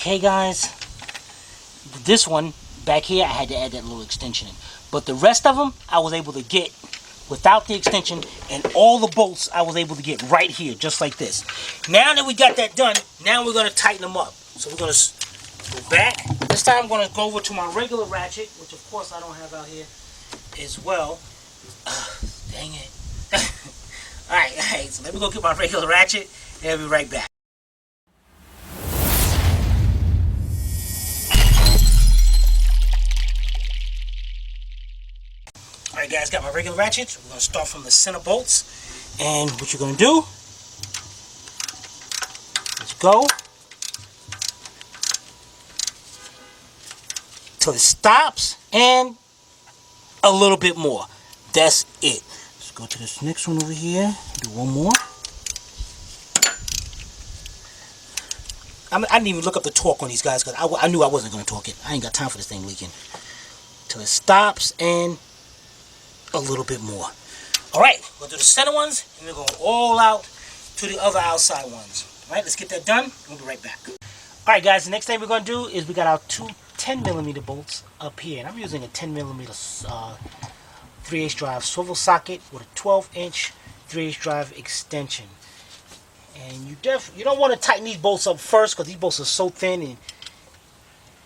Okay guys, this one back here I had to add that little extension in, but the rest of them I was able to get without the extension, and all the bolts I was able to get right here, just like this. Now that we got that done, now we're going to tighten them up. So we're going to go back. This time I'm going to go over to my regular ratchet, which of course I don't have out here as well. Dang it. Alright, so let me go get my regular ratchet, and I'll be right back. Alright guys, got my regular ratchets. We're going to start from the center bolts. And what you're going to do, let's go till it stops and a little bit more. That's it. Let's go to this next one over here. Do one more. I didn't even look up the torque on these guys because I knew I wasn't going to torque it. I ain't got time for this thing leaking. Till it stops and a little bit more. Alright, we'll do the center ones and we're going all out to the other outside ones. Alright, let's get that done. We'll be right back. Alright guys, the next thing we're going to do is we got our two 10mm bolts up here. And I'm using a 10mm 3/8 drive swivel socket with a 12-inch 3/8 drive extension. And you don't want to tighten these bolts up first because these bolts are so thin and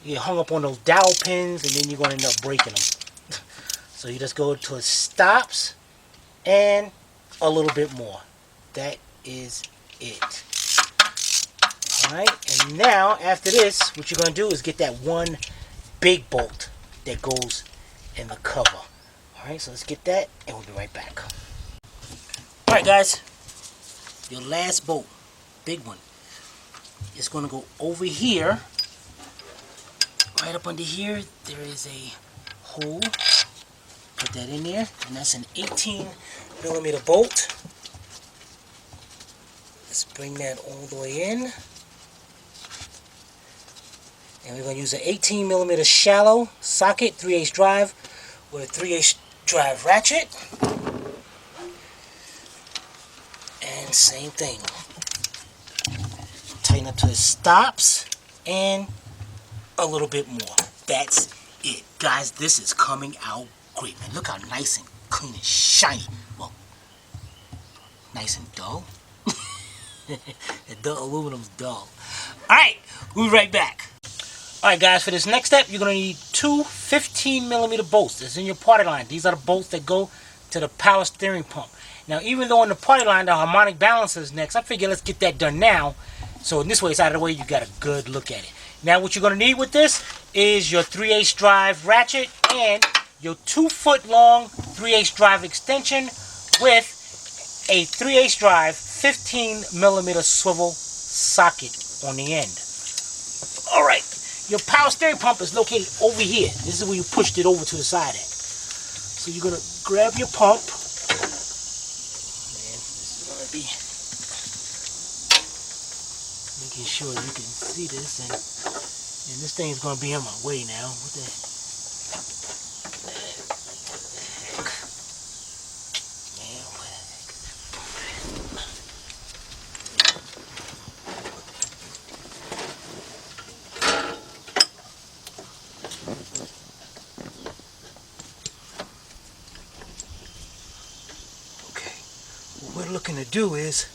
you get hung up on those dowel pins and then you're going to end up breaking them. So you just go till it stops and a little bit more. That is it. Alright, and now after this, what you're going to do is get that one big bolt that goes in the cover. Alright, so let's get that and we'll be right back. Alright guys, your last bolt, big one, is going to go over here. Right up under here, there is a hole. Put that in there, and that's an 18mm bolt. Let's bring that all the way in. And we're going to use an 18mm shallow socket, 3/8 drive, with a 3/8 drive ratchet. And same thing. Tighten up till it stops, and a little bit more. That's it. Guys, this is coming out great, man. Look how nice and clean and shiny. Well, nice and dull. The aluminum's dull. Alright, we'll be right back. Alright guys, for this next step, you're going to need two 15mm bolts. That's in your party line. These are the bolts that go to the power steering pump. Now, even though in the party line, the harmonic balancer is next, I figure let's get that done now. So in this way, it's out of the way, you got a good look at it. Now, what you're going to need with this is your 3/8 drive ratchet and your 2-foot long 3/8 drive extension with a 3/8 drive 15mm swivel socket on the end. Alright, your power steering pump is located over here. This is where you pushed it over to the side at. So you're going to grab your pump. Man, this is going to be making sure you can see this, and this thing is going to be in my way now. What the heck? What we're looking to do is,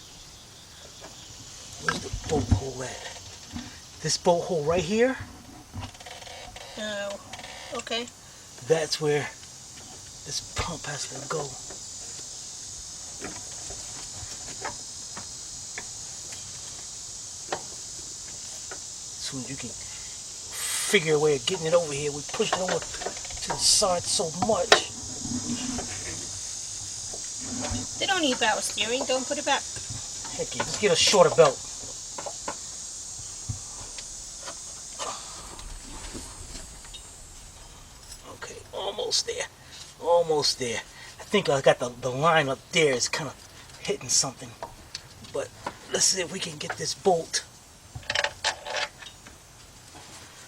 where's the bolt hole at? This bolt hole right here. Oh, okay. That's where this pump has to go. So you can figure a way of getting it over here. We pushed it over to the side so much. They don't need power steering. Don't put it back. Heck yeah, let's get a shorter belt. Okay, almost there. Almost there. I think I got the line up there. It's kind of hitting something. But let's see if we can get this bolt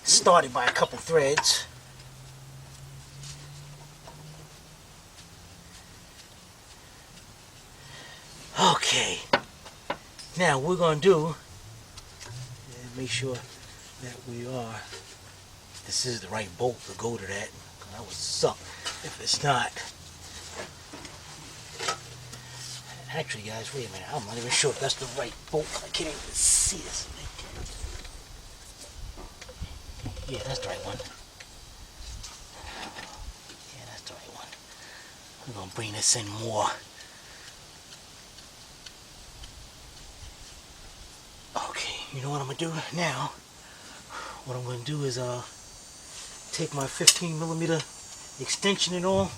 started by a couple threads. Okay, now we're going to do, make sure that we are. This is the right bolt to go to that. That would suck if it's not. Actually, guys, wait a minute. I'm not even sure if that's the right bolt. I can't even see this. Yeah, that's the right one. Yeah, that's the right one. We're going to bring this in more. Okay, you know what I'm going to do now? What I'm going to do is take my 15mm extension and all,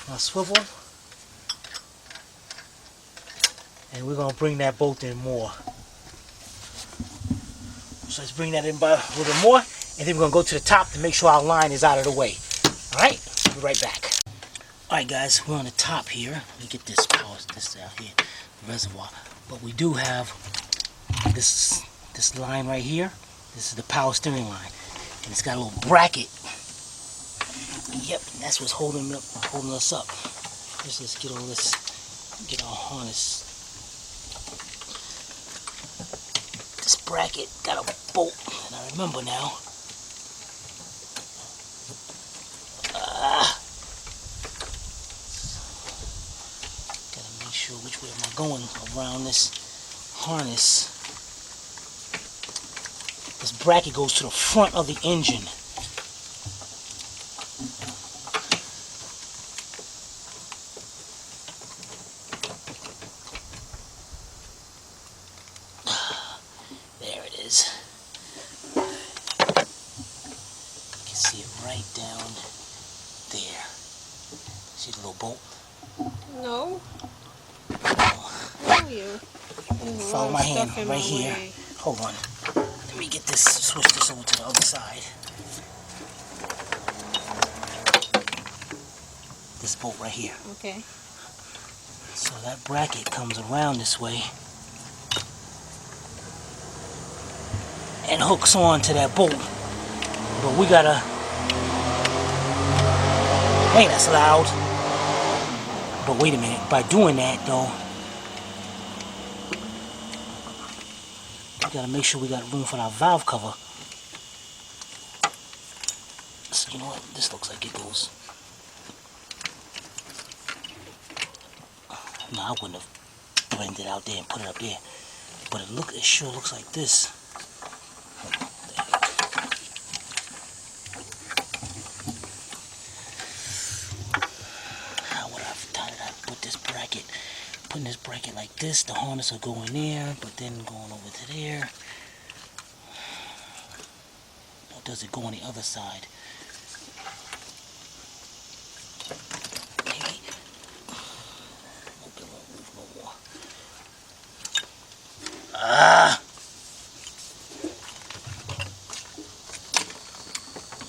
my swivel, and we're going to bring that bolt in more. So let's bring that in by a little bit more, and then we're going to go to the top to make sure our line is out of the way. Alright, we'll be right back. Alright guys, we're on the top here. Let me get this power, this out here, the reservoir. But we do have this line right here. This is the power steering line. And it's got a little bracket. Yep, and that's what's holding us up. Let's just get all this, get our harness. This bracket got a bolt, and I remember now. Gotta make sure which way am I going around this harness. This bracket goes to the front of the engine. There it is. You can see it right down there. See the little bolt? No. Oh, You. follow my hand right here. Hold on. Let me get this, switch this over to the other side. This bolt right here. Okay. So that bracket comes around this way and hooks on to that bolt. But we gotta, hey, that's loud. But wait a minute, by doing that though, we gotta make sure we got room for our valve cover. So you know what, this looks like it goes. No, I wouldn't have blended it out there and put it up there. But it sure looks like this. How would I have done it? I put this bracket, putting this bracket like this, the harness will go in there, but then going over to there. Or does it go on the other side?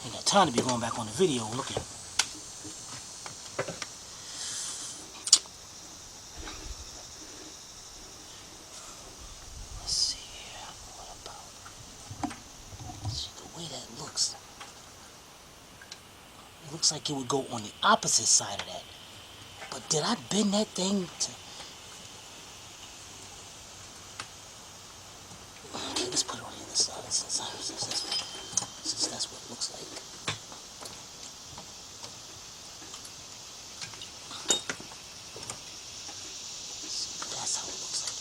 Ain't got time to be going back on the video looking. Let's see here. What about? See the way that looks. It looks like it would go on the opposite side of that. But did I bend that thing to? Okay, let's put it on the other side since that's what it looks like. See, that's how it looks like.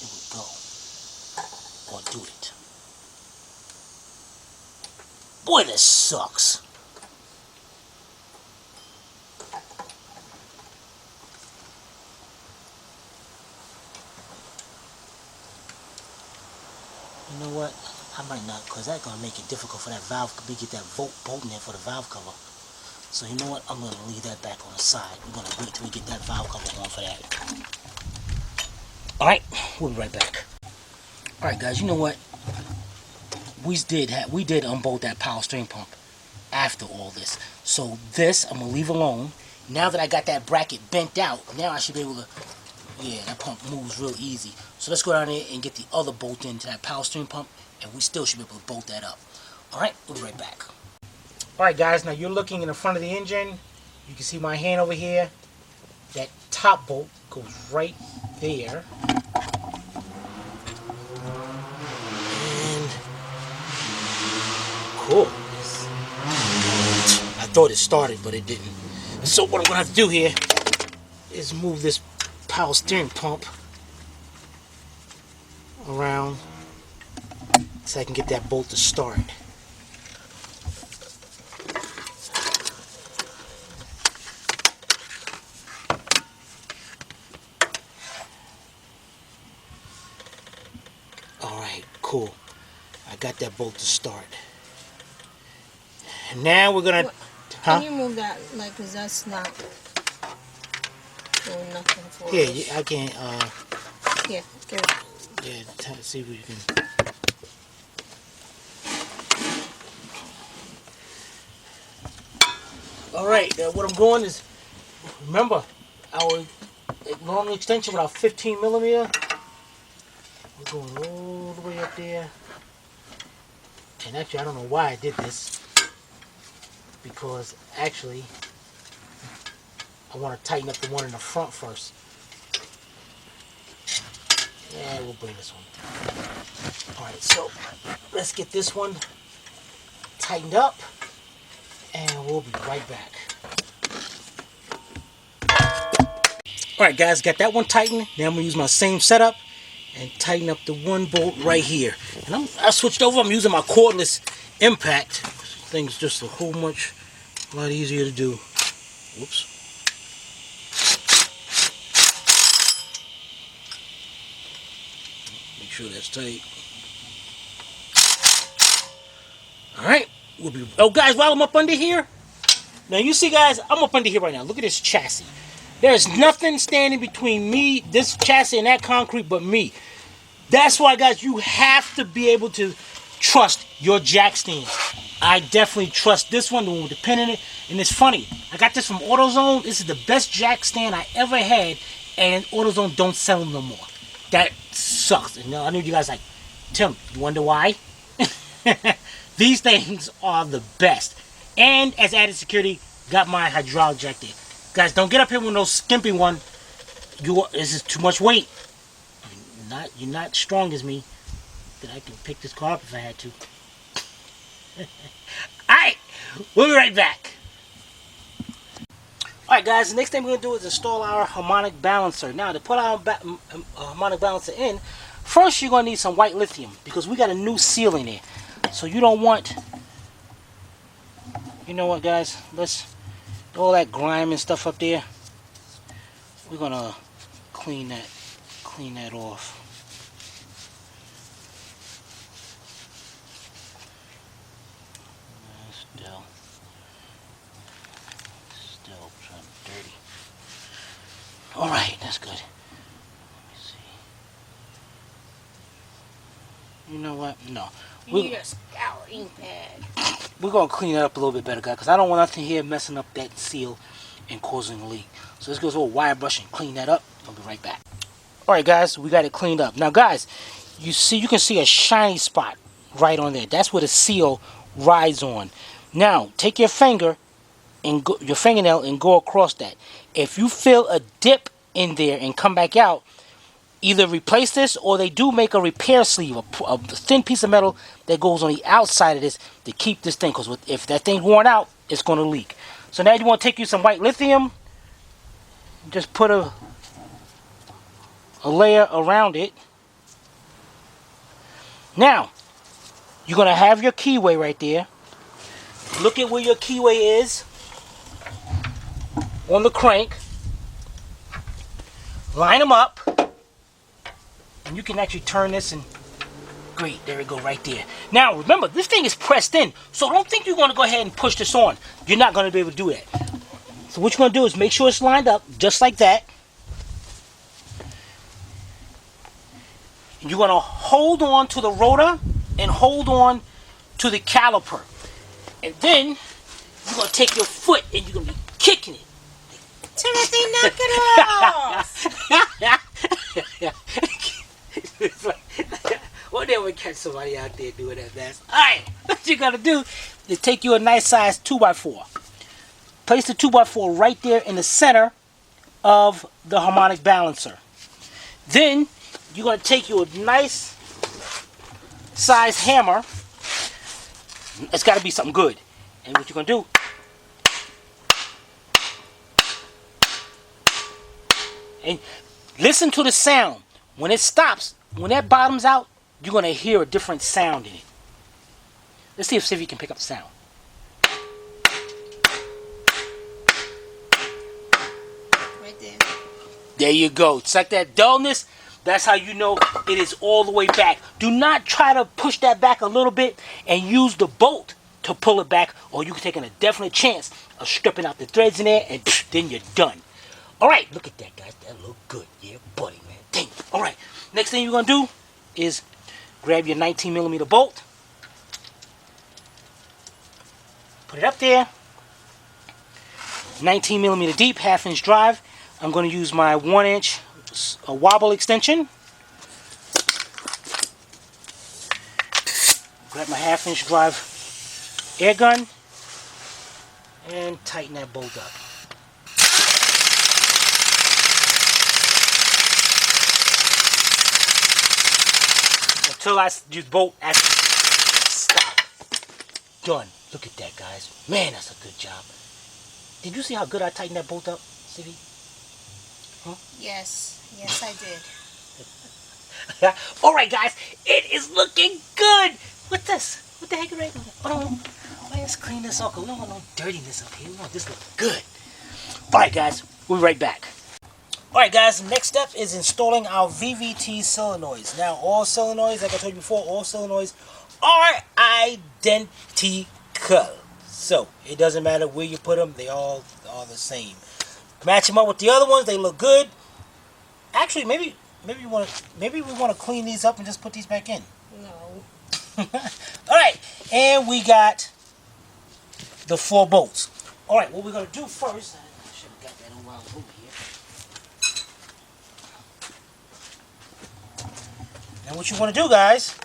It would go. Or do it. Boy, this sucks. You know what? I might not, because that's going to make it difficult for that valve, to get that bolt in there for the valve cover. So you know what? I'm going to leave that back on the side. We're going to wait till we get that valve cover on for that. Alright, we'll be right back. Alright guys, you know what? We did unbolt that power steering pump after all this. So this, I'm going to leave alone. Now that I got that bracket bent out, now I should be able to, yeah, that pump moves real easy. So let's go down there and get the other bolt into that power steering pump, and we still should be able to bolt that up. Alright, we'll be right back. Alright guys, now you're looking in the front of the engine. You can see my hand over here. That top bolt goes right there. cool. I thought it started, but it didn't. So what I'm gonna have to do here is move this power steering pump around so I can get that bolt to start. Alright, cool. I got that bolt to start. And now we're gonna... Can you move that, like, cause that's not doing nothing for us. Yeah, I can, Here, give it. yeah, see if we can... Alright, what I'm doing is, remember, our long extension with our 15 millimeter, we're going all the way up there. And actually, I don't know why I did this, because actually, I want to tighten up the one in the front first. Yeah, we'll bring this one. Alright, so let's get this one tightened up, and we'll be right back. Alright guys, got that one tightened. Now I'm going to use my same setup and tighten up the one bolt right here. And I switched over, I'm using my cordless impact. Thing's just a whole lot easier to do. Whoops. Make sure that's tight. Alright, we'll be... Oh guys, while I'm up under here, now you see guys, I'm up under here right now. Look at this chassis. There's nothing standing between me, this chassis, and that concrete but me. That's why guys, you have to be able to trust your jack stands. I definitely trust this one, the one with the pin in it. And it's funny, I got this from AutoZone. This is the best jack stand I ever had, and AutoZone don't sell them no more. That sucks. And I know you guys like, Tim, you wonder why? These things are the best. And as added security, got my hydraulic jack there. Guys, don't get up here with no skimpy one. This is too much weight. You're not strong as me. That I can pick this car up if I had to. Alright, we'll be right back. Alright guys, the next thing we're going to do is install our harmonic balancer. Now to put our harmonic balancer in, first you're going to need some white lithium, because we got a new seal in there. So you don't want, you know what guys, let's, all that grime and stuff up there, we're going to clean that off. Still trying dirty. Alright, that's good. Let me see. You know what? No. You need a scouring pad. We're going to clean it up a little bit better, guys, because I don't want nothing here messing up that seal and causing a leak. So let's go to a wire brush and clean that up. I'll be right back. Alright guys, we got it cleaned up. Now guys, you can see a shiny spot right on there. That's where the seal rides on. Now, take your finger and your fingernail and go across that. If you feel a dip in there and come back out, either replace this, or they do make a repair sleeve, a thin piece of metal that goes on the outside of this to keep this thing, because if that thing's worn out, it's going to leak. So now you want to take you some white lithium, just put a layer around it. Now, you're going to have your keyway right there. Look at where your keyway is on the crank. Line them up. And you can actually turn this and great, there we go right there. Now remember, this thing is pressed in, so don't think you're going to go ahead and push this on. You're not going to be able to do that. So what you're going to do is make sure it's lined up just like that. You're going to hold on to the rotor and hold on to the caliper. And then you're going to take your foot and you're going to be kicking it. Timothy, knock it off! One day we'll catch somebody out there doing that mess. Alright, what you got to do is take you a nice size 2x4. Place the 2x4 right there in the center of the harmonic balancer. Then you're going to take you a nice size hammer It's got to be something good. And what you're going to do, and listen to the sound. When it stops, when that bottoms out, you're going to hear a different sound in it. Let's see if you can pick up the sound. Right there. There you go. It's like that dullness. That's how you know it is all the way back. Do not try to push that back a little bit and use the bolt to pull it back, or you can take a definite chance of stripping out the threads in there, and then you're done. All right, look at that, guys. That look good. Yeah, buddy, man. Dang. All right. Next thing you're going to do is grab your 19mm bolt. Put it up there. 19mm deep, 1/2 inch drive. I'm going to use my 1 inch wobble extension. Grab my 1/2 inch drive air gun and tighten that bolt up. Until this bolt actually stops. Done. Look at that, guys. Man, that's a good job. Did you see how good I tightened that bolt up, Civvy? Huh? Yes. Yes, I did. Alright, guys. It is looking good. What's this? What the heck is right now? Let's clean this up. We don't want no dirtiness up here. We want this to look good. Alright, guys. We'll be right back. Alright, guys. Next step is installing our VVT solenoids. Now, all solenoids, like I told you before, all solenoids are identical. So, it doesn't matter where you put them. They all are the same. Match them up with the other ones. They look good. Actually, maybe we want to clean these up and just put these back in. No. Alright, and we got the 4 bolts. Alright, what we're going to do first, I should have got that on while I was over here. And what you want to do, guys,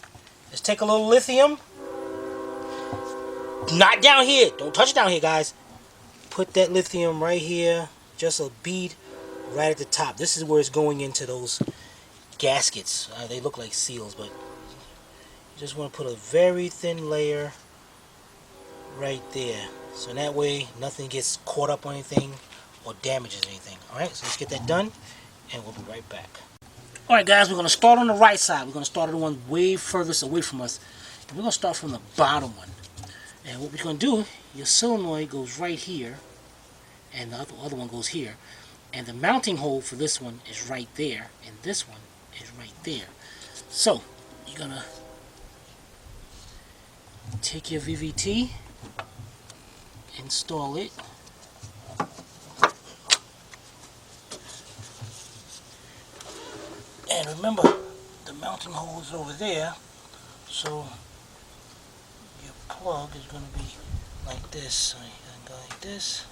is take a little lithium. Not down here. Don't touch it down here, guys. Put that lithium right here. Just a bead right at the top. This is where it's going into those gaskets. They look like seals, but you just want to put a very thin layer right there. So that way nothing gets caught up on anything or damages anything. Alright, so let's get that done and we'll be right back. Alright, guys, we're going to start on the right side. We're going to start the one way furthest away from us. And we're going to start from the bottom one. And what we're going to do, your solenoid goes right here, and the other one goes here. And the mounting hole for this one is right there, and this one is right there. So, you're going to take your VVT, install it. And remember, the mounting hole is over there, so your plug is going to be like this. So you can go like this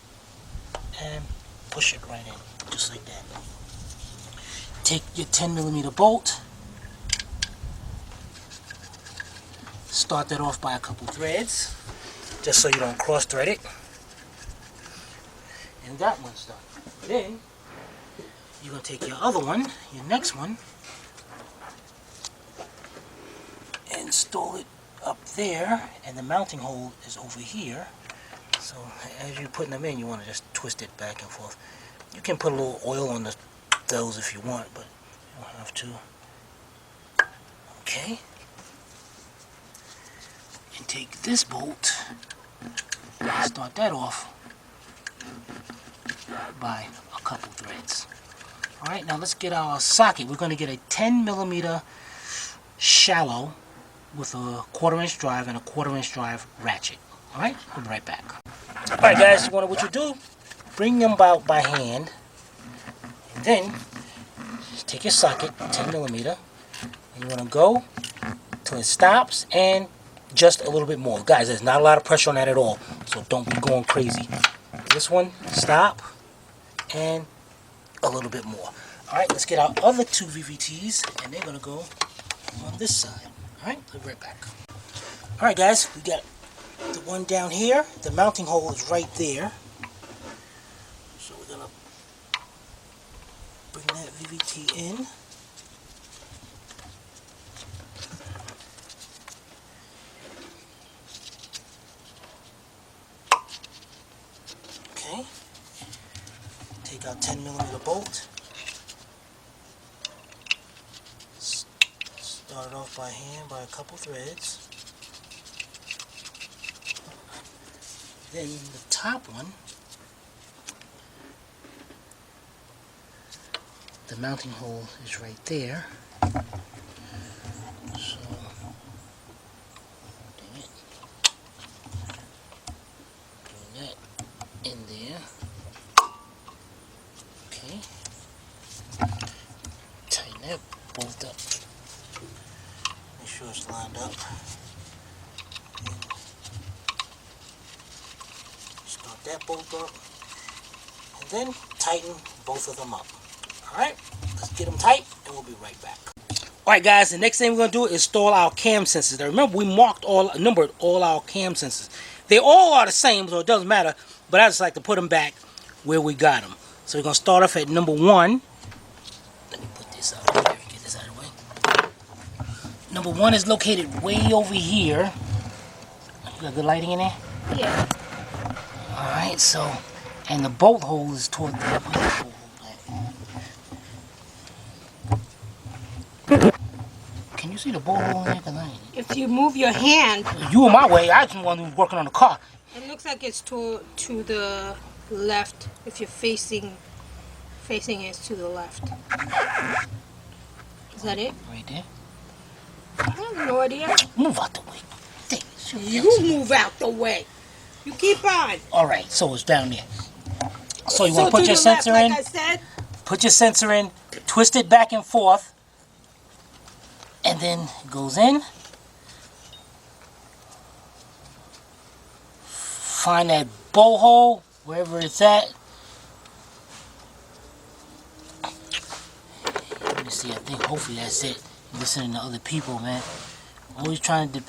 and push it right in, just like that. Take your 10mm bolt, start that off by a couple threads, just so you don't cross thread it. And that one's done. Then you're going to take your other one, your next one, install it up there, and the mounting hole is over here. So as you're putting them in, you want to just twist it back and forth. You can put a little oil on those if you want, but you don't have to. Okay. And take this bolt, start that off by a couple threads. Alright, now let's get our socket. We're going to get a 10mm shallow with a 1/4 inch drive and a 1/4 inch drive ratchet. Alright, we'll be right back. Alright guys, what you do, bring them out by hand, and then just take your socket, 10mm, and you want to go till it stops and just a little bit more. Guys, there's not a lot of pressure on that at all, so don't be going crazy. This one, stop, and a little bit more. Alright, let's get our other 2 VVTs, and they're going to go on this side. Alright, we'll be right back. Alright guys, we got the one down here. The mounting hole is right there. So we're going to bring that VVT in. Take our 10mm bolt. Start it off by hand by a couple threads. Then the top one, the mounting hole is right there. So, dang it. Put that in there. Okay. Tighten that bolt up. Make sure it's lined up. Start that bolt up. And then tighten both of them up. Alright, let's get them tight and we'll be right back. Alright guys, the next thing we're going to do is install our cam sensors. Now remember, we numbered all our cam sensors. They all are the same, so it doesn't matter, but I just like to put them back where we got them. So we're going to start off at number 1. Let me put this out here, get this out of the way. Number 1 is located way over here. You got good lighting in there? Yeah. Alright, so, and the bolt hole is toward the Can you see the bolt hole in there? If you move your hand, You in my way. I just want to be working on the car. it looks like it's to the left. If you're facing it to the left. Is that it? Right there. I have no idea. Move out the way. Dang, You move out the way. You keep on. Alright, so it's down there. So you want to put to your the left, sensor in. like I said. Put your sensor in. Twist it back and forth. And then it goes in. Find that bolt hole, wherever it's at. Let me see, I think hopefully that's it. Listening to other people, man. Always trying to...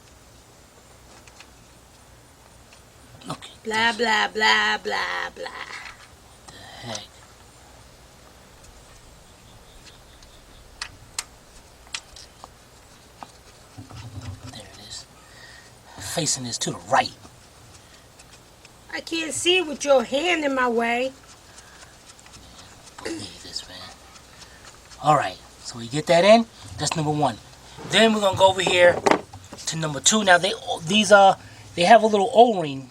Okay. Blah, blah, blah, blah, blah. What the heck? There it is. Facing this to the right. I can't see it with your hand in my way. Believe this, man. Alright, so we get that in. That's number 1. Then we're gonna go over here to number 2. Now they have a little O-ring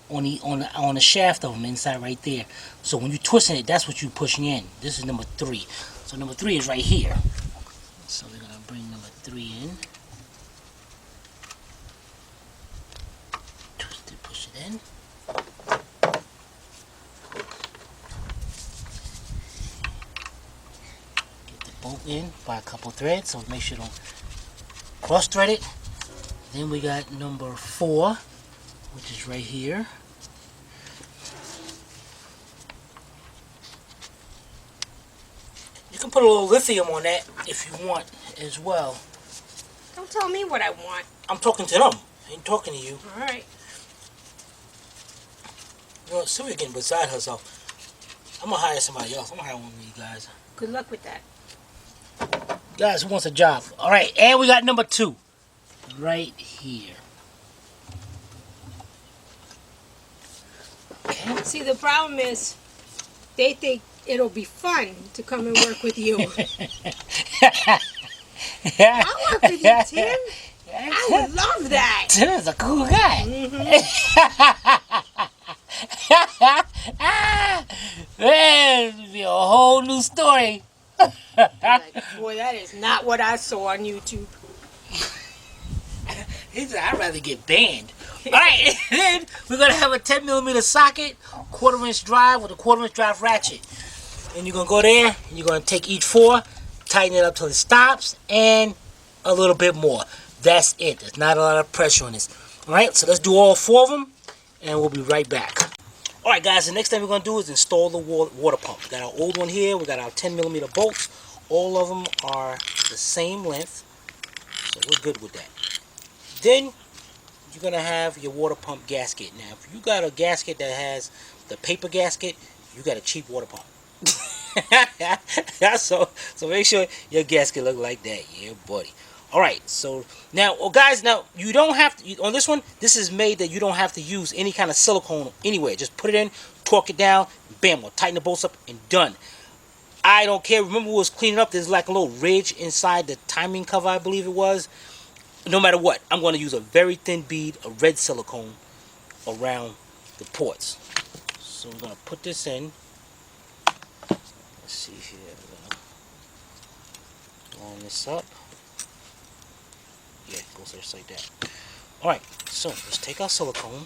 on the shaft of them inside right there. So when you're twisting it, that's what you're pushing in. This is number 3. So number 3 is right here. So we're gonna bring number 3 in. Twist it, push it in. Bolt in by a couple threads, so make sure you don't cross thread it. Then we got number 4, which is right here. You can put a little lithium on that if you want as well. Don't tell me what I want. I'm talking to them. I ain't talking to you. Alright. You know, Sylvia getting beside herself. I'm gonna hire somebody else. I'm gonna hire one of you guys. Good luck with that. Guys, who wants a job? Alright, and we got number 2. Right here. Okay. See, the problem is they think it'll be fun to come and work with you. I'll work with you, Tim. I would love that. Tim is a cool guy. Man, it'll be a whole new story. Like, boy, that is not what I saw on YouTube. He said, I'd rather get banned. Alright, then we're going to have a 10mm socket, 1/4" drive with a 1/4" drive ratchet. And you're going to go there, and you're going to take each 4, tighten it up till it stops, and a little bit more. That's it. There's not a lot of pressure on this. Alright, so let's do all 4 of them, and we'll be right back. Alright guys, the next thing we're going to do is install the water pump. We got our old one here, we got our 10mm bolts. All of them are the same length, so we're good with that. Then you're going to have your water pump gasket. Now, if you got a gasket that has the paper gasket, you got a cheap water pump. so make sure your gasket look like that, yeah, buddy. Alright, so now, guys, now you don't have to, on this one, this is made that you don't have to use any kind of silicone anywhere. Just put it in, torque it down, bam, we'll tighten the bolts up and done. I don't care. Remember, we was cleaning up. There's like a little ridge inside the timing cover, I believe it was. No matter what, I'm going to use a very thin bead of red silicone around the ports. So we're going to put this in. Let's see here. We're going to line this up. Yeah, it goes just like that. Alright, so let's take our silicone.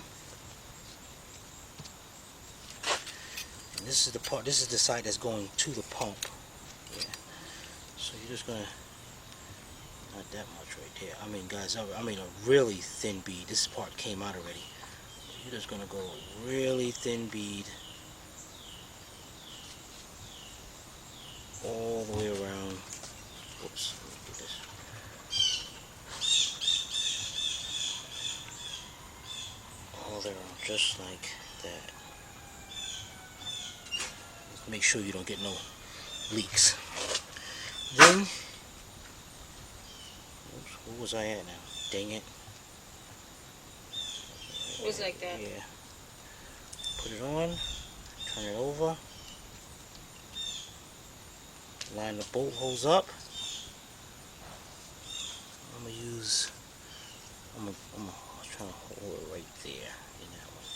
And this is the part, this is the side that's going to the pump. Yeah. So you're just gonna, not that much right there. I mean, guys, I mean a really thin bead. This part came out already. You're just gonna go a really thin bead all the way around. Oops, let me do this. All the way around, just like that. Make sure you don't get no leaks. Then, oops, where was I at now? Dang it. It was like that. Yeah. Put it on, turn it over, line the bolt holes up. I'm gonna use, I'm trying to hold it right there in that one.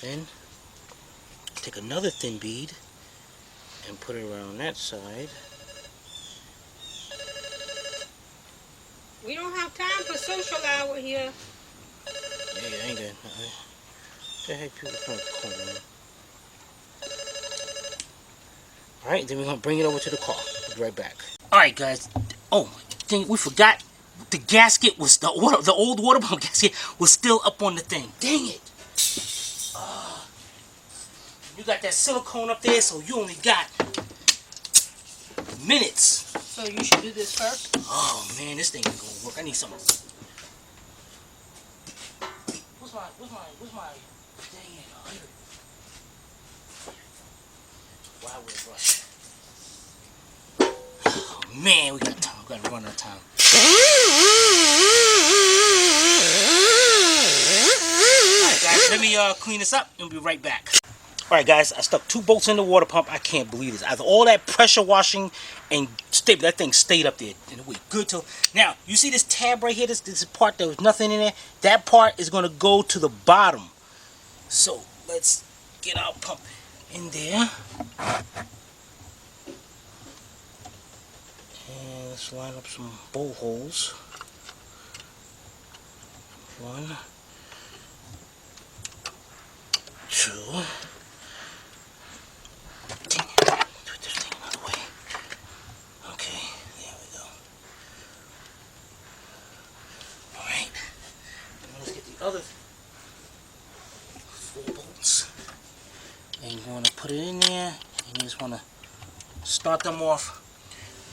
Then take another thin bead and put it around that side. We don't have time for social hour here. Yeah, I ain't got nothing. What the heck, people trying to call me? Alright, then we're gonna bring it over to the car. We'll be right back. Alright, guys. Oh, dang, we forgot the gasket was the old water pump gasket was still up on the thing. Dang it! You got that silicone up there, so you only got minutes. So you should do this first? Oh man, this thing ain't gonna work. I need some. What's my, dang it, why would it rush? Oh man, we got time. We gotta run out of time. Alright guys, let me clean this up and we'll be right back. Alright guys, I stuck 2 bolts in the water pump. I can't believe this. After all that pressure washing and staple, that thing stayed up there. And it went good till now. You see this tab right here, this part there was nothing in there. That part is gonna go to the bottom. So let's get our pump in there. And let's line up some bolt holes. 1, 2. Dang it. Put this thing another way. Okay, there we go. Alright. Let's get the other 4 bolts. And you want to put it in there. And you just want to start them off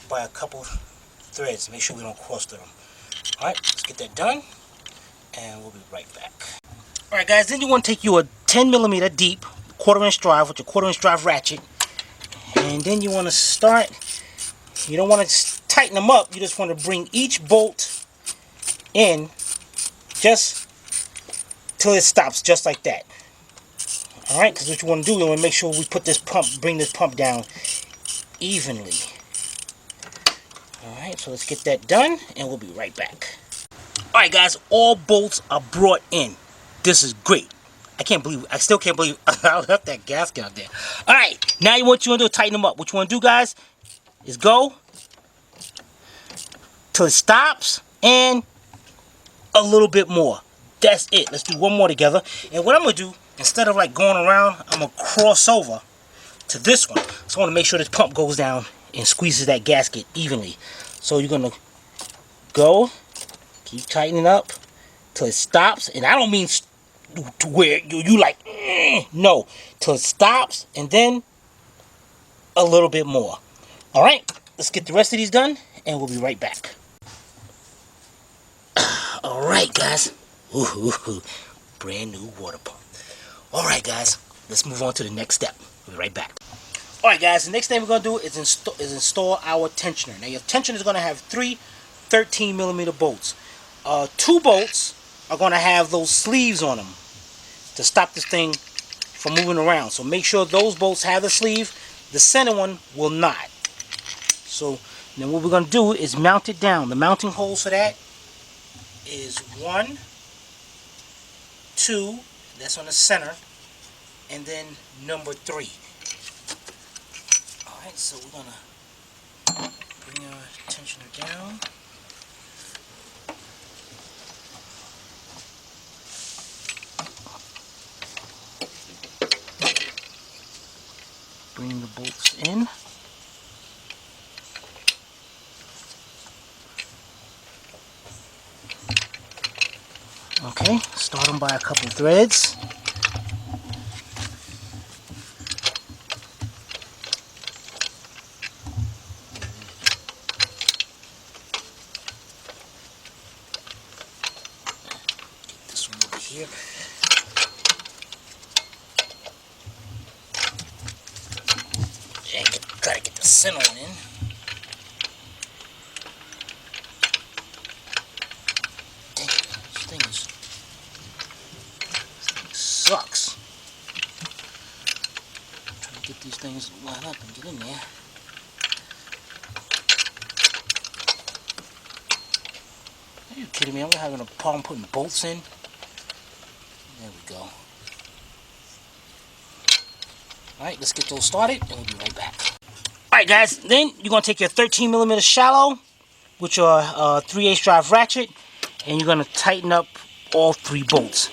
by a couple threads. Make sure we don't cross through them. Alright, let's get that done. And we'll be right back. Alright guys, then you want to take your 10mm deep 1/4" drive with your 1/4" drive ratchet, and then you want to start, you don't want to tighten them up, you just want to bring each bolt in just till it stops, just like that. Alright, because what you want to do, you want to make sure we put this pump, bring this pump down evenly. Alright, so let's get that done and we'll be right back. Alright guys, all bolts are brought in. This is great. I still can't believe I left that gasket out there. Alright, now what you want to do is tighten them up. What you want to do, guys, is go till it stops and a little bit more. That's it. Let's do one more together. And what I'm going to do, instead of like going around, I'm going to cross over to this one. So I want to make sure this pump goes down and squeezes that gasket evenly. So you're going to go, keep tightening up till it stops. And I don't mean to where you like, no, till it stops and then a little bit more. Alright, let's get the rest of these done and we'll be right back. Alright guys, brand new water pump. Alright guys, let's move on to the next step. We'll be right back. Alright guys, the next thing we're going to do is install our tensioner. Now your tensioner is going to have 3 13mm bolts. 2 bolts are going to have those sleeves on them to stop this thing from moving around. So make sure those bolts have the sleeve. The center one will not. So then what we're going to do is mount it down. The mounting holes for that is 1, 2, that's on the center, and then number 3. Alright, so we're going to bring our tensioner down. Bring the bolts in. Okay, start them by a couple threads. Get this one over here. And gotta get the center one in. Sucks. I'm trying to get these things lined up and get in there. Are you kidding me? I'm having a problem putting bolts in. There we go. Alright, let's get those started and we'll be right back. Alright guys, then you're going to take your 13mm shallow with your 3/8 drive ratchet and you're going to tighten up all 3 bolts.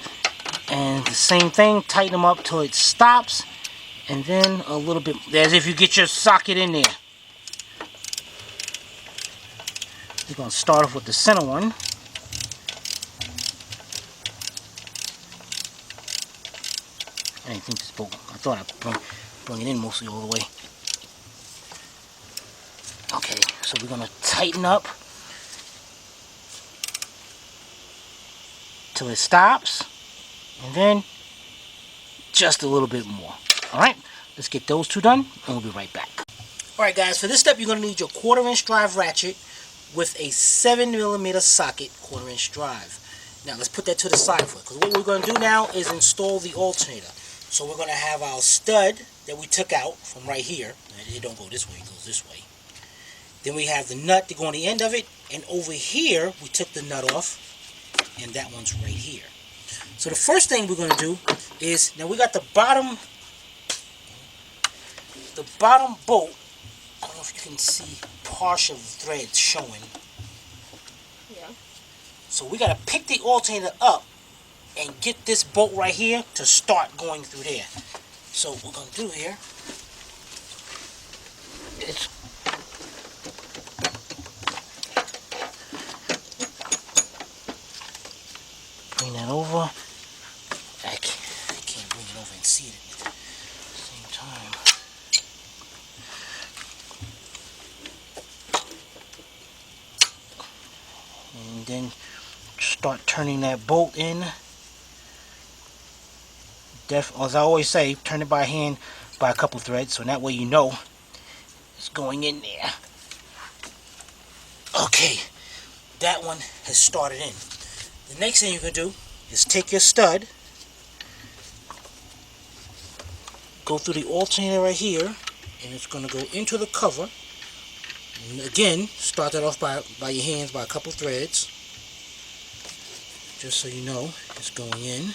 And the same thing, tighten them up till it stops, and then a little bit, as if you get your socket in there. You're going to start off with the center one. I didn't think this bolt, I thought I'd bring it in mostly all the way. Okay, so we're going to tighten up till it stops. And then just a little bit more. Alright, let's get those 2 done and we'll be right back. Alright guys, for this step you're going to need your 1/4" drive ratchet with a 7mm socket 1/4" drive. Now let's put that to the side for it, because what we're going to do now is install the alternator. So we're going to have our stud that we took out from right here. It don't go this way, it goes this way. Then we have the nut to go on the end of it, and over here we took the nut off, and that one's right here. So the first thing we're going to do is, now we got the bottom bolt. I don't know if you can see partial threads showing. Yeah. So we got to pick the alternator up and get this bolt right here to start going through there. So what we're going to do here is bring that over. I can't bring it over and see it at the same time. And then start turning that bolt in. As I always say, turn it by hand by a couple threads, so that way you know it's going in there. Okay, that one has started in. The next thing you can do is take your stud, go through the alternator right here, and it's going to go into the cover. And again, start that off by your hands by a couple threads, just so you know it's going in.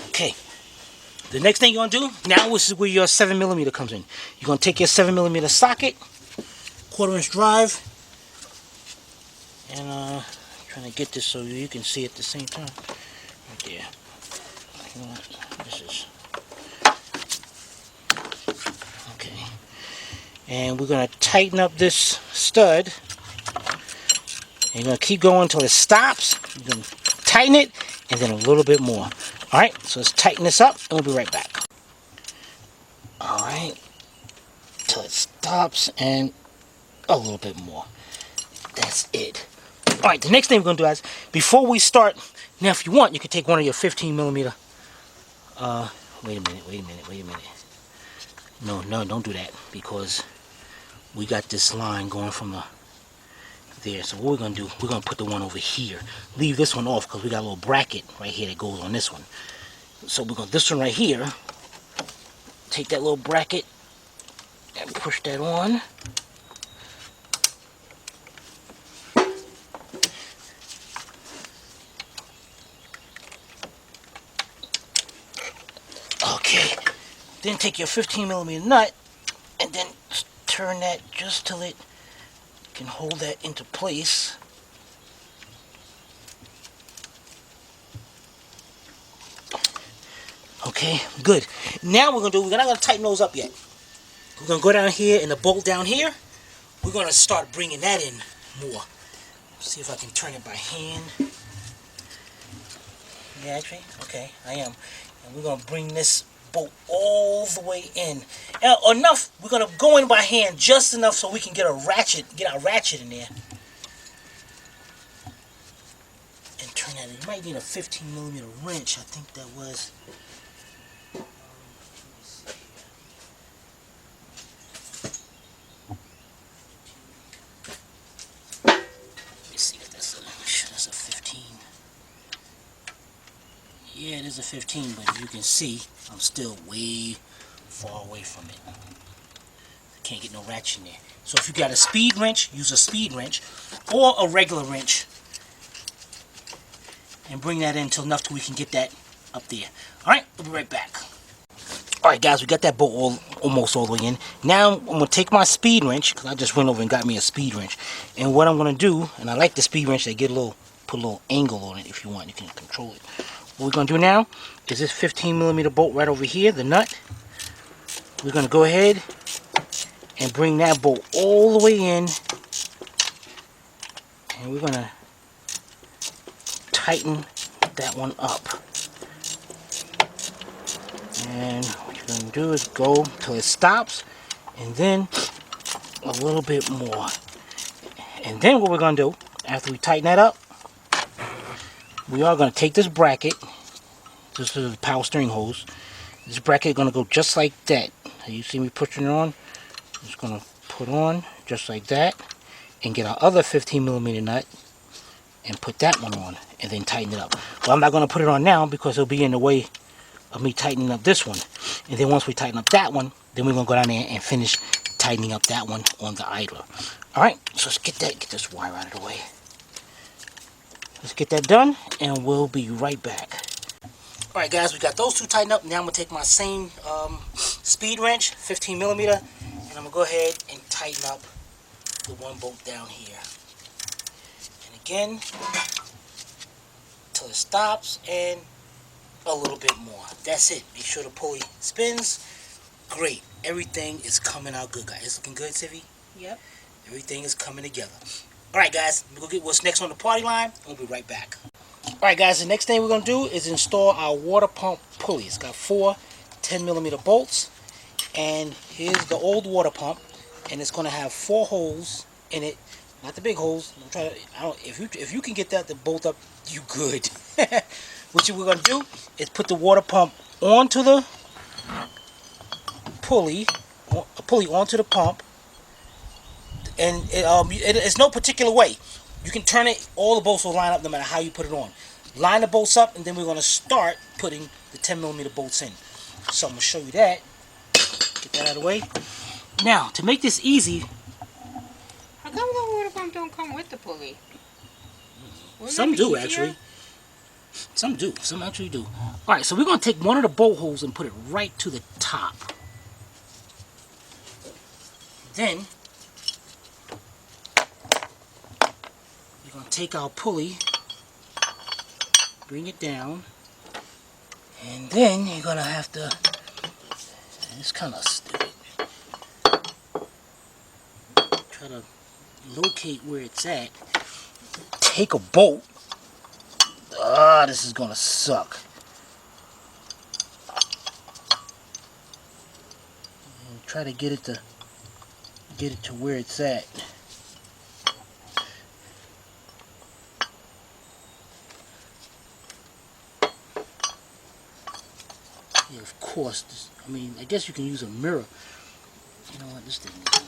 Okay, the next thing you're going to do, now this is where your 7mm comes in. You're going to take your 7mm socket, 1/4" drive, and trying to get this so you can see it at the same time. Right there. You know what? This is okay. And we're going to tighten up this stud. And you're going to keep going until it stops. You're going to tighten it, and then a little bit more. Alright, so let's tighten this up, and we'll be right back. Alright, till it stops, and a little bit more. That's it. Alright, the next thing we're going to do is, before we start, now if you want, you can take one of your 15mm. Wait a minute. No, don't do that, because we got this line going from the there. So what we're gonna do, we're gonna put the one over here. Leave this one off because we got a little bracket right here that goes on this one. So we're gonna this one right here. Take that little bracket and push that on. Okay. Then take your 15mm nut and then turn that just till it can hold that into place. Okay, good. Now we're not gonna tighten those up yet. We're gonna go down here and the bolt down here. We're gonna start bringing that in more. See if I can turn it by hand. Yeah, actually, okay, I am. And we're gonna bring this bolt all the way in. Enough. We're gonna go in by hand just enough so we can get our ratchet in there. And turn that in. You might need a 15mm wrench. I think that was. That's a 15. Yeah, it is a 15, but as you can see, I'm still way far away from it. I can't get no ratchet in there. So if you got a speed wrench, use a speed wrench or a regular wrench and bring that in until enough till we can get that up there. Alright, we'll be right back. Alright guys, we got that bolt almost all the way in. Now I'm going to take my speed wrench, because I just went over and got me a speed wrench. And what I'm going to do, and I like the speed wrench, they put a little angle on it if you want, you can control it. What we're going to do now is this 15mm bolt right over here, the nut. We're going to go ahead and bring that bolt all the way in. And we're going to tighten that one up. And what you're going to do is go till it stops, and then a little bit more. And then what we're going to do, after we tighten that up, we are going to take this bracket. This is the power steering hose. This bracket is going to go just like that. You see me pushing it on? It's going to put on just like that. And get our other 15mm nut and put that one on. And then tighten it up. Well, I'm not going to put it on now because it'll be in the way of me tightening up this one. And then once we tighten up that one, then we're going to go down there and finish tightening up that one on the idler. Alright, so let's get this wire out of the way. Let's get that done, and we'll be right back. Alright guys, we got those two tightened up. Now I'm going to take my same speed wrench, 15mm, and I'm going to go ahead and tighten up the one bolt down here. And again, till it stops, and a little bit more. That's it. Make sure the pulley spins. Great. Everything is coming out good, guys. It's looking good, Chevy? Yep. Everything is coming together. Alright guys, we'll go get what's next on the party line. We'll be right back. Alright guys, the next thing we're going to do is install our water pump pulley. It's got 4 10mm bolts. And here's the old water pump. And it's going to have 4 holes in it. Not the big holes. If you can get that to bolt up, you good. What we're going to do is put the water pump onto the pulley. A pulley onto the pump. And it's no particular way. You can turn it, all the bolts will line up no matter how you put it on. Line the bolts up, and then we're going to start putting the 10mm bolts in. So I'm going to show you that. Get that out of the way. Now, to make this easy... How come the water pump don't come with the pulley? Some do, actually. Some do. Some actually do. Alright, so we're going to take one of the bolt holes and put it right to the top. Then... we're going to take our pulley, bring it down, and then you're going to have to, it's kind of stupid, try to locate where it's at, take a bolt, this is going to suck, and try to get it to where it's at. Yeah, of course. I mean, I guess you can use a mirror. You know what? This thing is...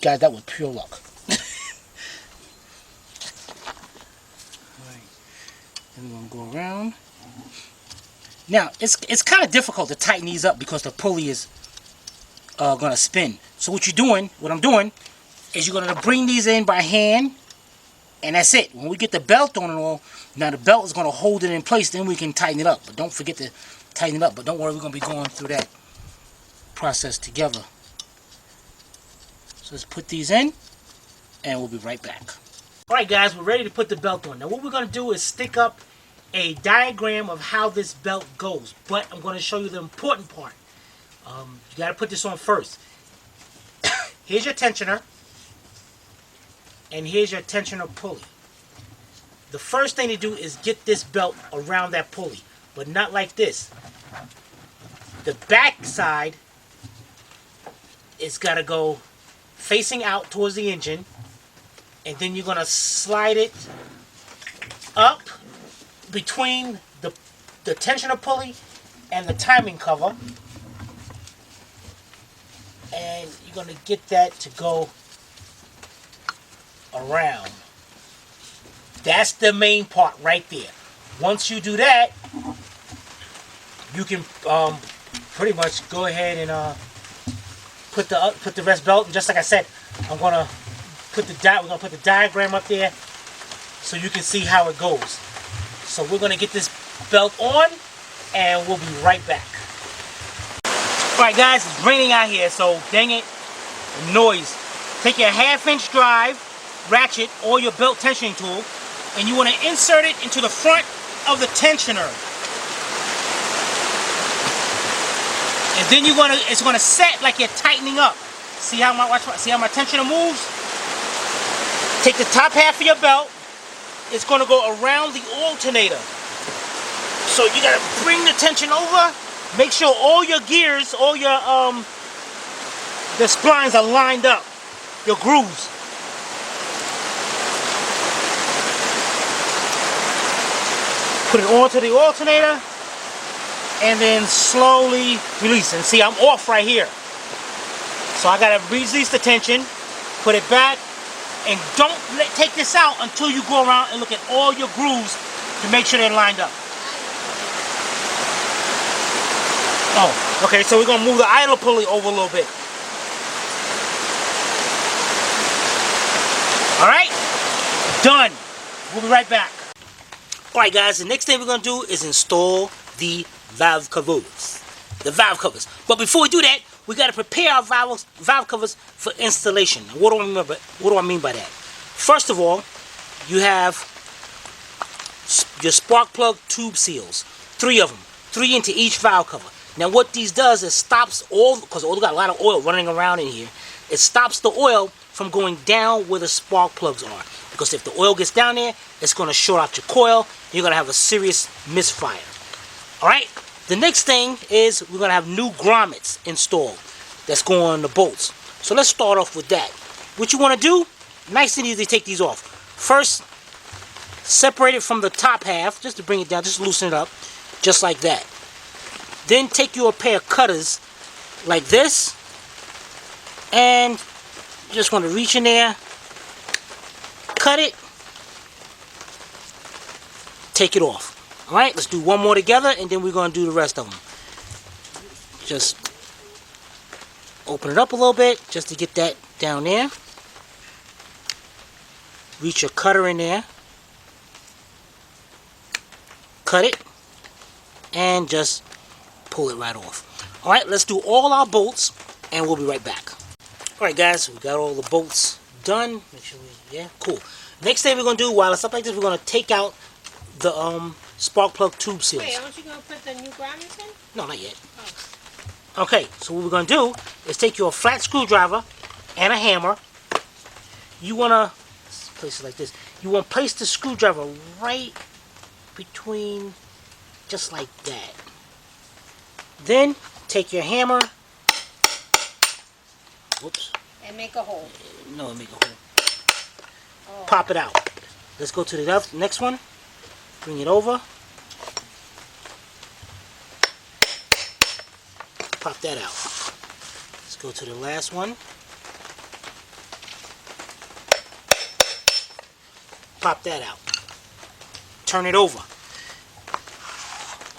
Guys, that was pure luck. Alright. Then we're going to go around. Now, it's kind of difficult to tighten these up because the pulley is going to spin. So what I'm doing, is you're going to bring these in by hand, and that's it. When we get the belt on and all, now the belt is going to hold it in place, then we can tighten it up. But don't forget to tighten it up. But don't worry, we're going to be going through that process together. So let's put these in, and we'll be right back. Alright guys, we're ready to put the belt on. Now what we're going to do is stick up a diagram of how this belt goes. But I'm going to show you the important part. You got to put this on first. Here's your tensioner. And here's your tensioner pulley. The first thing to do is get this belt around that pulley, but not like this. The back side is got to go facing out towards the engine, and then you're going to slide it up between the tensioner pulley and the timing cover, and you're going to get that to go around. That's the main part right there. Once you do that, you can pretty much go ahead and put the rest belt. And just like I said, we're gonna put the diagram up there so you can see how it goes. So we're gonna get this belt on, and we'll be right back. All right, guys, it's raining out here, so dang it, the noise. Take your 1/2-inch drive ratchet or your belt tensioning tool, and you want to insert it into the front of the tensioner. And then it's gonna set like you're tightening up. See how my tensioner moves? Take the top half of your belt. It's gonna go around the alternator. So you gotta bring the tension over. Make sure all your gears, all your the splines are lined up. Your grooves. Put it onto the alternator, and then slowly release. And see, I'm off right here. So I gotta release the tension, put it back, and don't take this out until you go around and look at all your grooves to make sure they're lined up. Oh, okay, so we're gonna move the idler pulley over a little bit. Alright, done. We'll be right back. Alright guys, the next thing we're going to do is install the valve covers. But before we do that, we got to prepare our valve covers for installation. Now, what do I mean by that? First of all, you have your spark plug tube seals. 3 of them. 3 into each valve cover. Now what these does is stops because we got a lot of oil running around in here, it stops the oil from going down where the spark plugs are. Because if the oil gets down there, it's going to short out your coil. You're going to have a serious misfire. Alright, the next thing is we're going to have new grommets installed that's going on the bolts. So let's start off with that. What you want to do, nice and easy to take these off. First, separate it from the top half, just to bring it down, just loosen it up, just like that. Then take your pair of cutters like this, and you just want to reach in there, cut it, take it off. Alright, let's do one more together, and then we're going to do the rest of them. Just open it up a little bit, just to get that down there. Reach your cutter in there. Cut it, and just pull it right off. Alright, let's do all our bolts, and we'll be right back. Alright guys, we got all the bolts done. Make sure yeah, cool. Next thing we're going to do, while it's up like this, we're going to take out the spark plug tube seals. Wait, aren't you going to put the new grommets in? No, not yet. Oh. Okay, so what we're going to do is take your flat screwdriver and a hammer. You want to place it like this. You want to place the screwdriver right between, just like that. Then take your hammer. Whoops. And make a hole. No, make a hole. Oh. Pop it out. Let's go to the next one. Bring it over. Pop that out. Let's go to the last one. pop that out. Turn it over.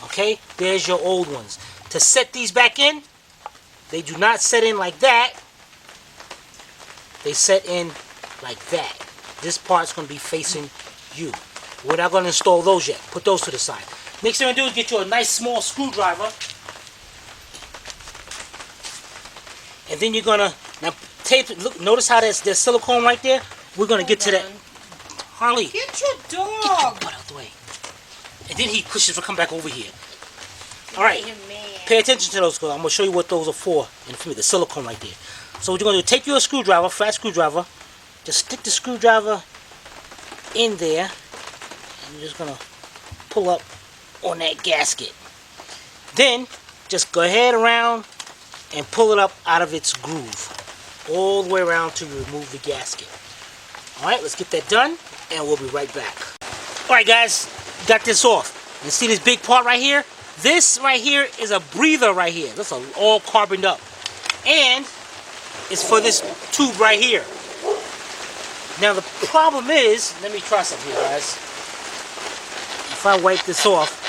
Okay, there's your old ones. To set these back in, they do not set in like that. They set in like that. This part's going to be facing you. We're not going to install those yet. Put those to the side. Next thing we're going to do is get you a nice small screwdriver. And then you're going to, now tape, look, notice how there's silicone right there? We're going to get to that. Harley. Get your Get your dog. butt out the way. And then he pushes to come back over here. Alright. Pay attention to those, because I'm going to show you what those are for in a few minutes. The silicone right there. So what you're going to do, take your screwdriver, flat screwdriver. Just stick the screwdriver in there. And you're just going to pull up on that gasket. Then, just go ahead around and pull it up out of its groove. All the way around to remove the gasket. Alright, let's get that done. And we'll be right back. Alright guys, got this off. You see this big part right here? This right here is a breather right here. That's all carboned up. And it's for this tube right here. Now the problem is, let me try something here guys. If I wipe this off,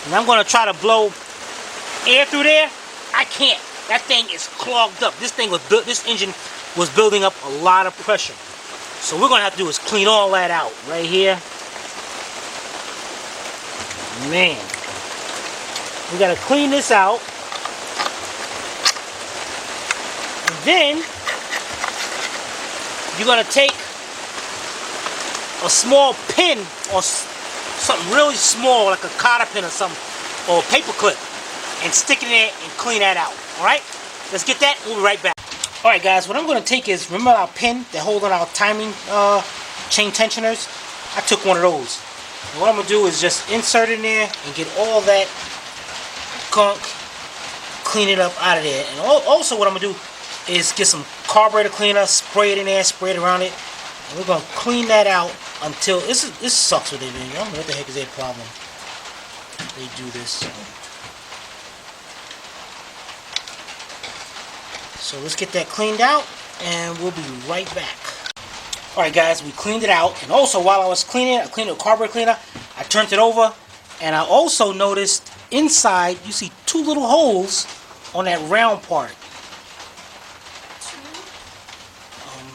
and I'm going to try to blow air through there, I can't. That thing is clogged up. This thing was built, this engine was building up a lot of pressure. So what we're going to have to do is clean all that out right here. Man. We got to clean this out. And then you're going to take a small pin or something really small like a cotter pin or something, or a paper clip, and stick it in there and clean that out. Alright? Let's get that. We'll be right back. Alright guys, what I'm going to take is, remember our pin that hold on our timing chain tensioners? I took one of those. And what I'm going to do is just insert in there and get all that gunk, clean it up out of there. And also what I'm going to do is get some carburetor cleaner, spray it in there, spray it around it. And we're going to clean that out until, this sucks what they do. I don't know what the heck is their problem. They do this. So let's get that cleaned out and we'll be right back. Alright guys, we cleaned it out, and also while I was cleaning it, I cleaned it with carburetor cleaner, I turned it over, and I also noticed inside you see two little holes on that round part.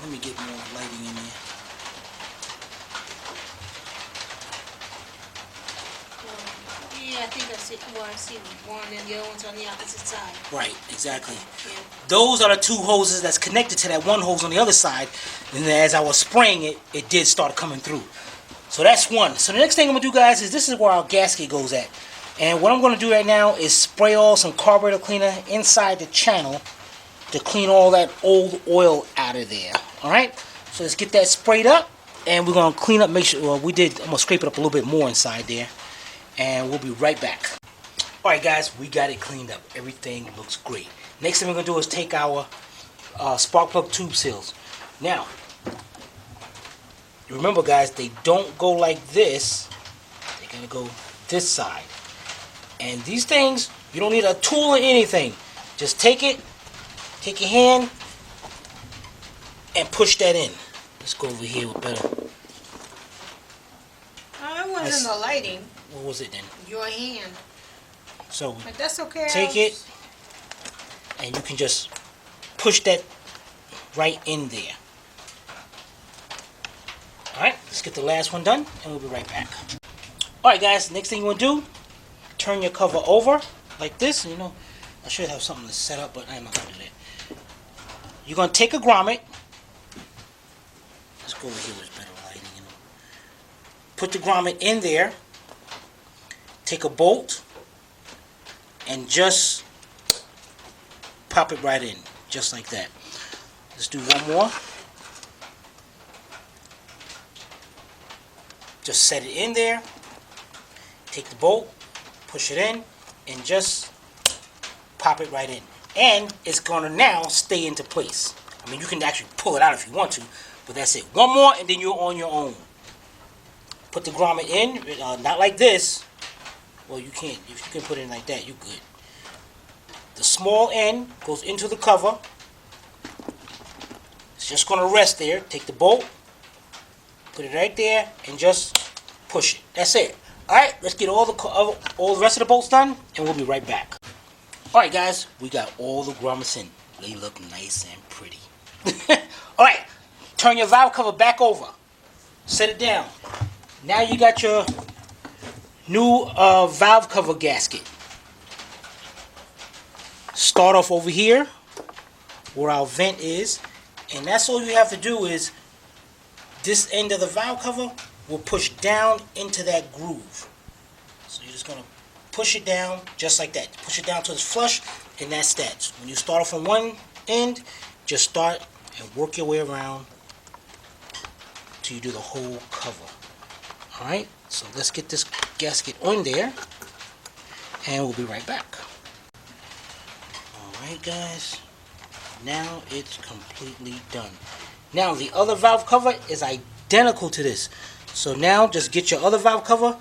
Let me get more lighting in there. Yeah, I think I see, well, I see one and the other one's on the opposite side. Right, exactly. Yeah. Those are the two hoses that's connected to that one hose on the other side, and then as I was spraying it, it did start coming through. So that's one. So the next thing I'm going to do guys is, this is where our gasket goes at. And what I'm going to do right now is spray all some carburetor cleaner inside the channel to clean all that old oil out of there. Alright, so let's get that sprayed up, and we're going to clean up, make sure, well I'm going to scrape it up a little bit more inside there, and we'll be right back. Alright guys, we got it cleaned up. Everything looks great. Next thing we're going to do is take our spark plug tube seals. Now, remember guys, they don't go like this. They're going to go this side. And these things, you don't need a tool or anything. Just take it, take your hand, and push that in. Let's go over here with better. I wasn't the lighting. What was it then? Your hand. So, But that's okay. take it, and you can just push that right in there. Alright, let's get the last one done, and we'll be right back. Alright guys, next thing you want to do, turn your cover over, like this. You know, I should have something to set up, but I'm not going to do that. You're going to take a grommet. Let's go over here with better lighting. You know. Put the grommet in there. Take a bolt, and just pop it right in, just like that. Let's do one more. Just set it in there, take the bolt, push it in, and just pop it right in. And it's going to now stay into place. I mean, you can actually pull it out if you want to, but that's it. One more, and then you're on your own. Put the grommet in, not like this. Well, you can't. If you can put it in like that, you're good. The small end goes into the cover. It's just going to rest there. Take the bolt, Put it right there and just push it. That's it. Alright, let's get all the rest of the bolts done and we'll be right back. Alright guys, we got all the grommets in. They look nice and pretty. Alright, turn your valve cover back over. Set it down. Now you got your new valve cover gasket. Start off over here where our vent is, and that's all you have to do is this end of the valve cover will push down into that groove. So you're just going to push it down just like that. Push it down till it's flush, and that's that. When you start off on one end, just start and work your way around till you do the whole cover. Alright, so let's get this gasket on there and we'll be right back. Alright guys, now it's completely done. Now the other valve cover is identical to this. So now just get your other valve cover,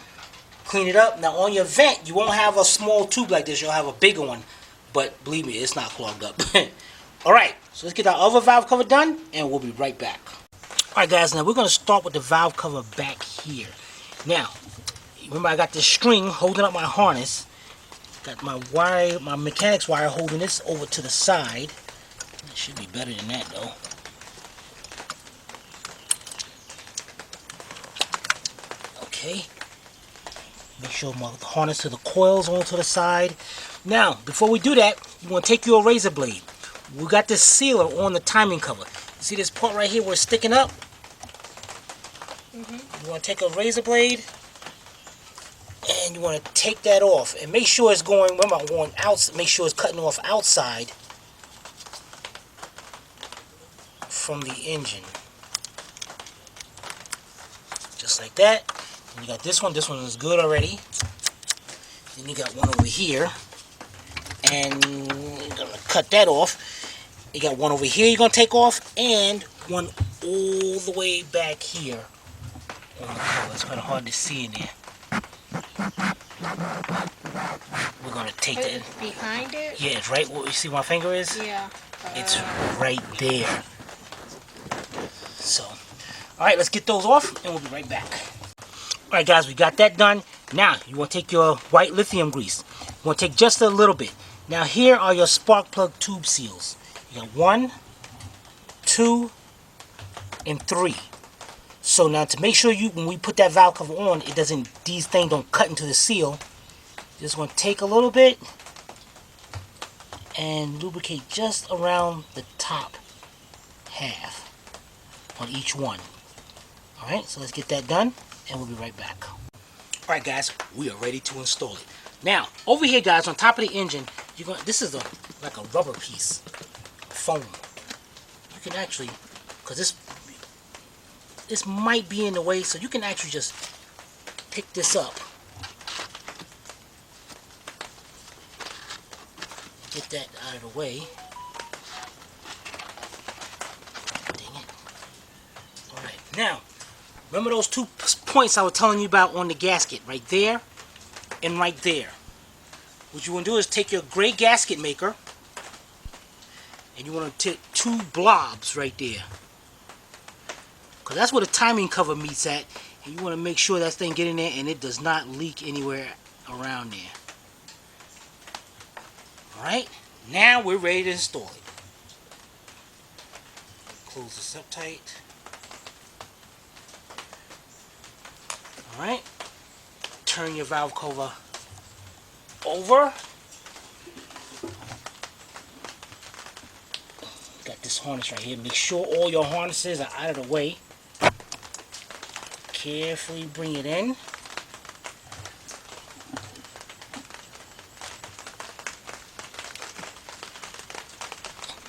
clean it up. Now on your vent you won't have a small tube like this, you'll have a bigger one. But believe me, it's not clogged up. Alright, so let's get our other valve cover done and we'll be right back. Alright guys, now we're going to start with the valve cover back here. Now, remember I got this string holding up my harness. Got my wire, my mechanics wire holding this over to the side. It should be better than that though. Okay. Make sure my harness to the coils onto the side. Now, before we do that, you want to take your razor blade. We got this sealer on the timing cover. You see this part right here where it's sticking up? You want to take a razor blade and you want to take that off and make sure it's going, remember I'm going out, make sure it's cutting off outside from the engine. Just like that. And you got this one is good already. Then you got one over here and you're going to cut that off. You got one over here you're going to take off and one all the way back here. Oh, it's kind of hard to see in there. We're going to take that. Behind it? Yeah, it's right where you see where my finger is? Yeah. It's right there. So, alright, let's get those off and we'll be right back. Alright guys, we got that done. Now, you want to take your white lithium grease. You want to take just a little bit. Now, here are your spark plug tube seals. You got 1, 2, and 3. So now to make sure when we put that valve cover on, these things don't cut into the seal. Just want to take a little bit and lubricate just around the top half on each one. Alright, so let's get that done and we'll be right back. Alright guys, we are ready to install it. Now, over here guys, on top of the engine, this is like a rubber piece, foam. You can actually, because this might be in the way, so you can actually just pick this up. Get that out of the way. Dang it. Alright, now, remember those 2 points I was telling you about on the gasket? Right there and right there. What you want to do is take your gray gasket maker and you want to take 2 blobs right there. Because that's where the timing cover meets at. And you want to make sure that thing get in there and it does not leak anywhere around there. Alright, now we're ready to install it. Close this up tight. Alright, turn your valve cover over. Got this harness right here. Make sure all your harnesses are out of the way. Carefully bring it in.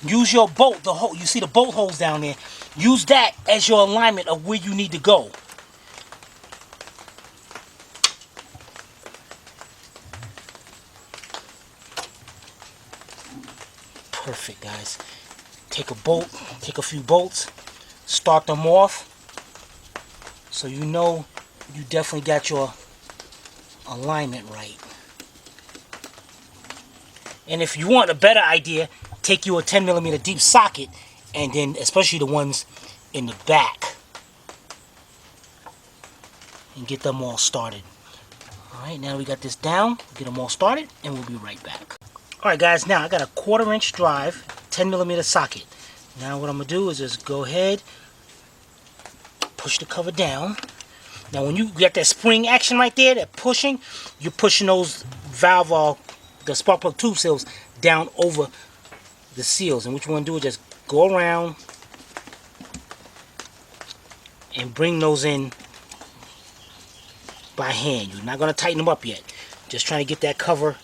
Use your bolt, you see the bolt holes down there. Use that as your alignment of where you need to go. Perfect, guys. Take a few bolts, start them off, so you know you definitely got your alignment right. And if you want a better idea, take you a 10mm deep socket, and then especially the ones in the back. and get them all started. Alright, now we got this down, get them all started, and we'll be right back. Alright guys, now I got a 1/4 inch drive, 10mm socket. Now what I'm going to do is just go ahead, push the cover down. Now when you got that spring action right there, that pushing, you're pushing those valve, the spark plug tube seals down over the seals. And what you want to do is just go around and bring those in by hand. You're not going to tighten them up yet. Just trying to get that cover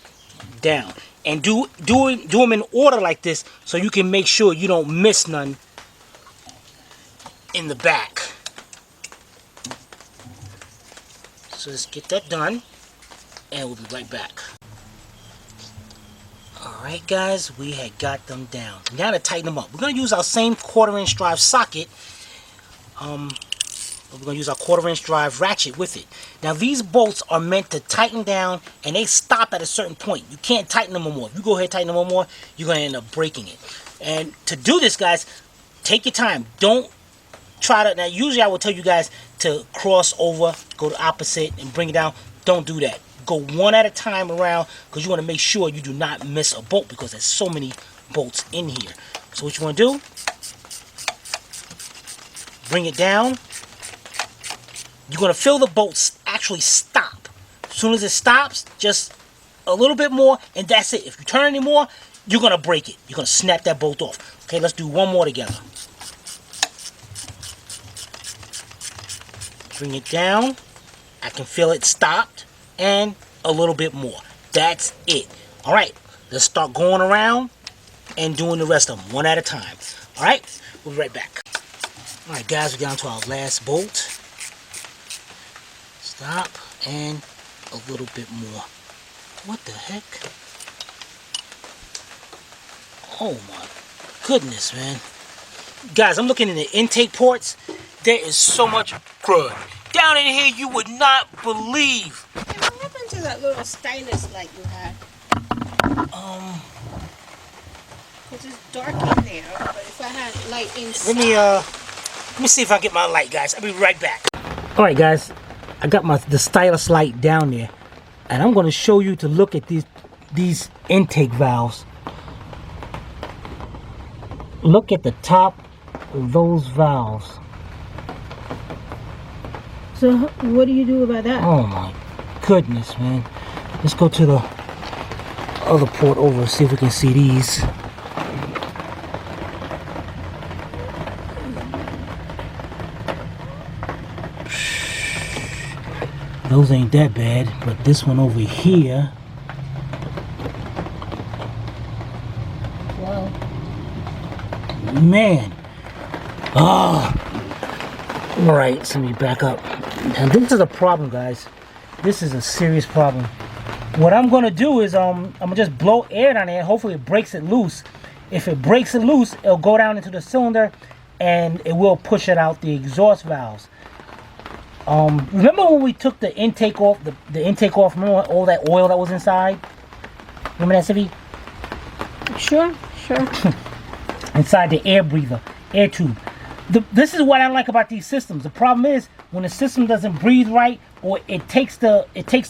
down. And do them in order like this so you can make sure you don't miss none in the back. So let's get that done and we'll be right back. Alright guys, we had got them down. Now to tighten them up, we're going to use our same 1/4 inch drive socket. We're going to use our 1/4 inch drive ratchet with it. Now these bolts are meant to tighten down and they stop at a certain point. You can't tighten them no more. If you go ahead and tighten them no more, you're going to end up breaking it. And to do this guys, take your time. Don't try to, now usually I would tell you guys to cross over, go the opposite and bring it down. Don't do that. Go one at a time around because you want to make sure you do not miss a bolt because there's so many bolts in here. So what you want to do, bring it down. You're going to feel the bolts actually stop. As soon as it stops, just a little bit more, and that's it. If you turn any more, you're going to break it. You're going to snap that bolt off. Okay, let's do one more together. Bring it down. I can feel it stopped, and a little bit more. That's it. All right, let's start going around and doing the rest of them one at a time. All right, we'll be right back. All right, guys, we're down to our last bolt. Stop, and a little bit more. What the heck? Oh my goodness, man. Guys, I'm looking in the intake ports. There is so much crud. Down in here, you would not believe. Hey, what happened to that little stylus light you had? Because it's dark in there, but if I had light inside... Let me see if I can get my light, guys. I'll be right back. All right, guys. I got the stylus light down there, and I'm going to show you to look at these intake valves. Look at the top of those valves. So what do you do about that? Oh my goodness, man. Let's go to the other port over and see if we can see these. Those ain't that bad, but this one over here. Wow. Man. Oh. Alright, so let me back up. Now this is a problem, guys. This is a serious problem. What I'm going to do is I'm going to just blow air down there. Hopefully it breaks it loose. If it breaks it loose, it'll go down into the cylinder and it will push it out the exhaust valves. Remember when we took the intake off, the intake off, remember all that oil that was inside? Remember that, Chevy? Sure. Inside the air breather, air tube. This is what I like about these systems. The problem is when the system doesn't breathe right, or it takes the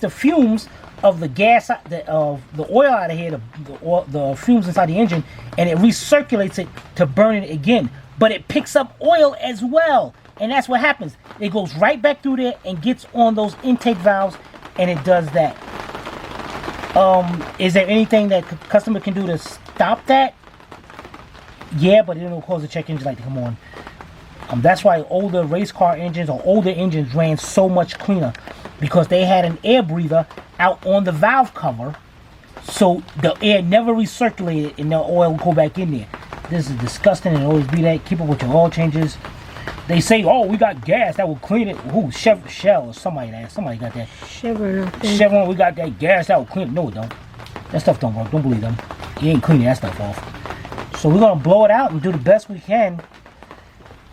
fumes of the gas, the oil out of here, the fumes inside the engine, and it recirculates it to burn it again. But it picks up oil as well. And that's what happens. It goes right back through there and gets on those intake valves, and it does that. Is there anything that the customer can do to stop that? Yeah, but it will cause the check engine light to come on. That's why older race car engines or older engines ran so much cleaner, because they had an air breather out on the valve cover, so the air never recirculated and the oil would go back in there. This is disgusting, and always be that. Keep up with your oil changes. They say, oh, we got gas that will clean it. Who? Shell or somebody got that. Chevron, we got that gas that will clean it. No, it don't. That stuff don't work. Don't believe them. You ain't cleaning that stuff off. So we're going to blow it out and do the best we can.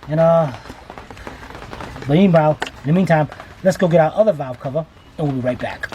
And, but anyhow, in the meantime, let's go get our other valve cover, and we'll be right back.